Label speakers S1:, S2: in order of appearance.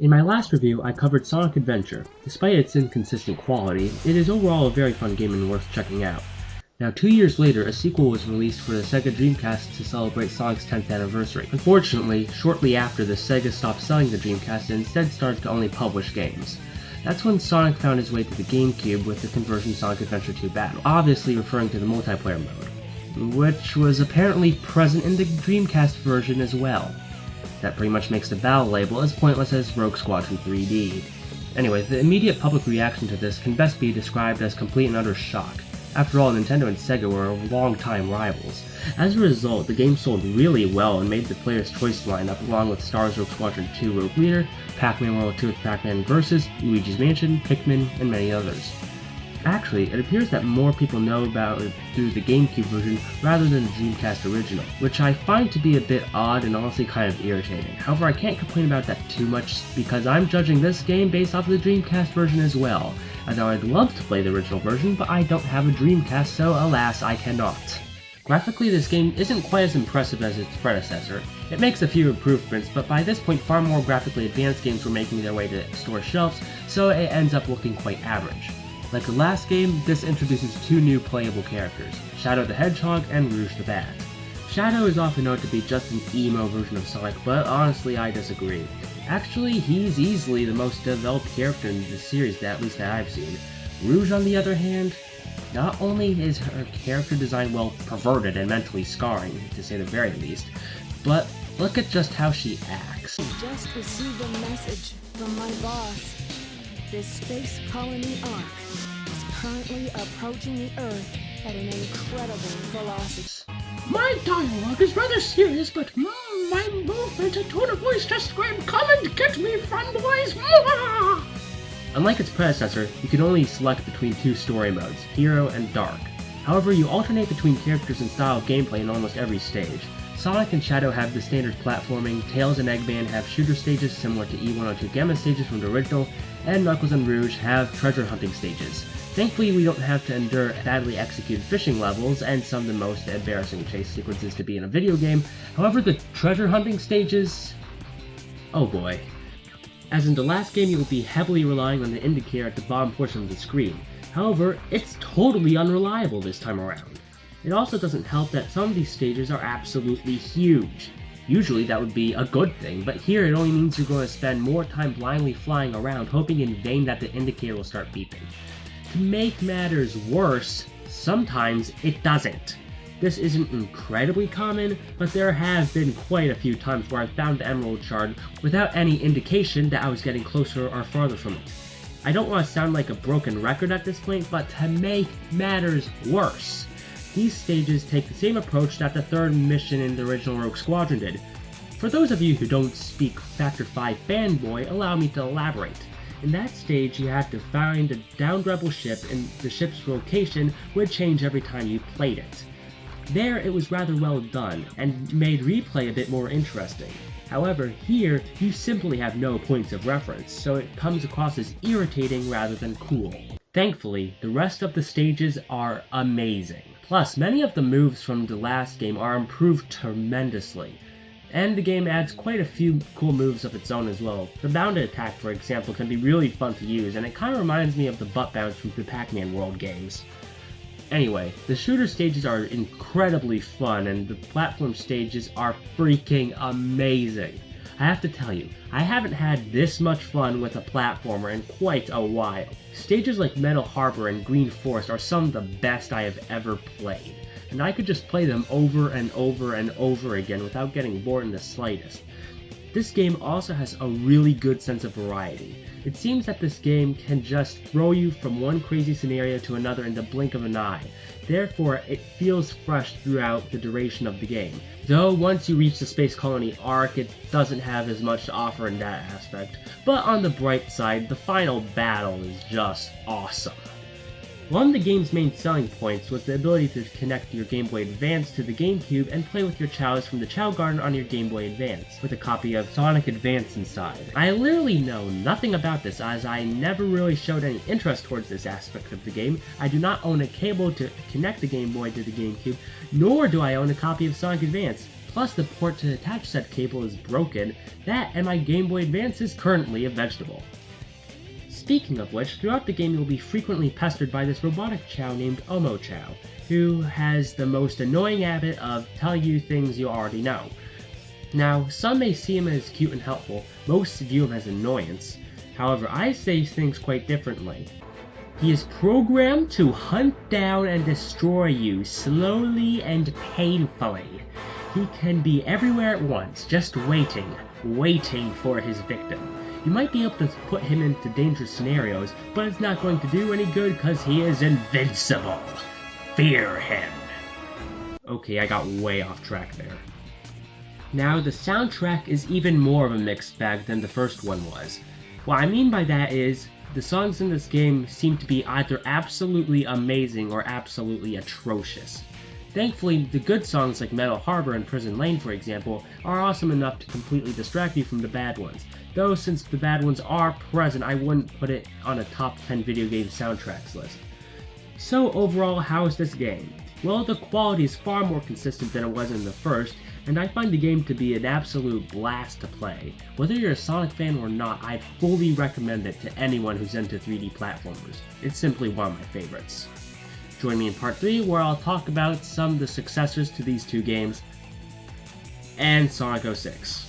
S1: In my last review, I covered Sonic Adventure. Despite its inconsistent quality, it is overall a very fun game and worth checking out. Now, 2 years later, a sequel was released for the Sega Dreamcast to celebrate Sonic's 10th anniversary. Unfortunately, shortly after this, Sega stopped selling the Dreamcast and instead started to only publish games. That's when Sonic found his way to the GameCube with the conversion Sonic Adventure 2 Battle, obviously referring to the multiplayer mode, which was apparently present in the Dreamcast version as well. That pretty much makes the battle label as pointless as Rogue Squadron 3D. Anyway, the immediate public reaction to this can best be described as complete and utter shock. After all, Nintendo and Sega were long-time rivals. As a result, the game sold really well and made the Player's Choice lineup along with Star Wars Rogue Squadron 2 Rogue Leader, Pac-Man World 2 with Pac-Man vs., Luigi's Mansion, Pikmin, and many others. Actually, it appears that more people know about it through the GameCube version rather than the Dreamcast original, which I find to be a bit odd and honestly kind of irritating. However, I can't complain about that too much because I'm judging this game based off of the Dreamcast version as well, as I would love to play the original version, but I don't have a Dreamcast, so alas, I cannot. Graphically, this game isn't quite as impressive as its predecessor. It makes a few improvements, but by this point far more graphically advanced games were making their way to store shelves, so it ends up looking quite average. Like the last game, this introduces two new playable characters, Shadow the Hedgehog and Rouge the Bat. Shadow is often known to be just an emo version of Sonic, but honestly I disagree. Actually, he's easily the most developed character in the series, at least that I've seen. Rouge, on the other hand, not only is her character design well perverted and mentally scarring, to say the very least, but look at just how she acts.
S2: Just received a message from my boss. This space colony Ark is currently approaching the Earth at an incredible velocity.
S3: My dialogue is rather serious, but my movement and tone of voice just scream, "Come and get me, fun boys!"
S1: Unlike its predecessor, you can only select between two story modes, Hero and Dark. However, you alternate between characters and style of gameplay in almost every stage. Sonic and Shadow have the standard platforming, Tails and Eggman have shooter stages similar to E102 Gamma stages from the original, and Knuckles and Rouge have treasure hunting stages. Thankfully, we don't have to endure badly executed fishing levels and some of the most embarrassing chase sequences to be in a video game. However, the treasure hunting stages... oh boy. As in the last game, you will be heavily relying on the indicator at the bottom portion of the screen. However, it's totally unreliable this time around. It also doesn't help that some of these stages are absolutely huge. Usually that would be a good thing, but here it only means you're going to spend more time blindly flying around hoping in vain that the indicator will start beeping. To make matters worse, sometimes it doesn't. This isn't incredibly common, but there have been quite a few times where I found the Emerald Shard without any indication that I was getting closer or farther from it. I don't want to sound like a broken record at this point, but to make matters worse, these stages take the same approach that the third mission in the original Rogue Squadron did. For those of you who don't speak Factor 5 fanboy, allow me to elaborate. In that stage, you had to find a downed rebel ship, and the ship's location would change every time you played it. There, it was rather well done, and made replay a bit more interesting. However, here, you simply have no points of reference, so it comes across as irritating rather than cool. Thankfully, the rest of the stages are amazing. Plus, many of the moves from the last game are improved tremendously. And the game adds quite a few cool moves of its own as well. The bounded attack, for example, can be really fun to use, and it kind of reminds me of the butt bounce from the Pac-Man World games. Anyway, the shooter stages are incredibly fun, and the platform stages are freaking amazing. I have to tell you, I haven't had this much fun with a platformer in quite a while. Stages like Metal Harbor and Green Forest are some of the best I have ever played, and I could just play them over and over and over again without getting bored in the slightest. This game also has a really good sense of variety. It seems that this game can just throw you from one crazy scenario to another in the blink of an eye. Therefore, it feels fresh throughout the duration of the game. Though once you reach the Space Colony Ark, it doesn't have as much to offer in that aspect. But on the bright side, the final battle is just awesome. One of the game's main selling points was the ability to connect your Game Boy Advance to the GameCube and play with your Chows from the Chow Garden on your Game Boy Advance, with a copy of Sonic Advance inside. I literally know nothing about this, as I never really showed any interest towards this aspect of the game. I do not own a cable to connect the Game Boy to the GameCube, nor do I own a copy of Sonic Advance. Plus, the port to attach said cable is broken. That and my Game Boy Advance is currently a vegetable. Speaking of which, throughout the game you'll be frequently pestered by this robotic Chow named Omo Chow, who has the most annoying habit of telling you things you already know. Now, some may see him as cute and helpful, most view him as annoyance. However, I say things quite differently. He is programmed to hunt down and destroy you slowly and painfully. He can be everywhere at once, just waiting for his victim. You might be able to put him into dangerous scenarios, but it's not going to do any good because he is invincible. Fear him. Okay, I got way off track there. Now, the soundtrack is even more of a mixed bag than the first one was. What I mean by that is, the songs in this game seem to be either absolutely amazing or absolutely atrocious. Thankfully, the good songs like Metal Harbor and Prison Lane, for example, are awesome enough to completely distract you from the bad ones. Though, since the bad ones are present, I wouldn't put it on a top 10 video game soundtracks list. So overall, how is this game? Well, the quality is far more consistent than it was in the first, and I find the game to be an absolute blast to play. Whether you're a Sonic fan or not, I'd fully recommend it to anyone who's into 3D platformers. It's simply one of my favorites. Join me in part 3 where I'll talk about some of the successors to these two games and Sonic 06.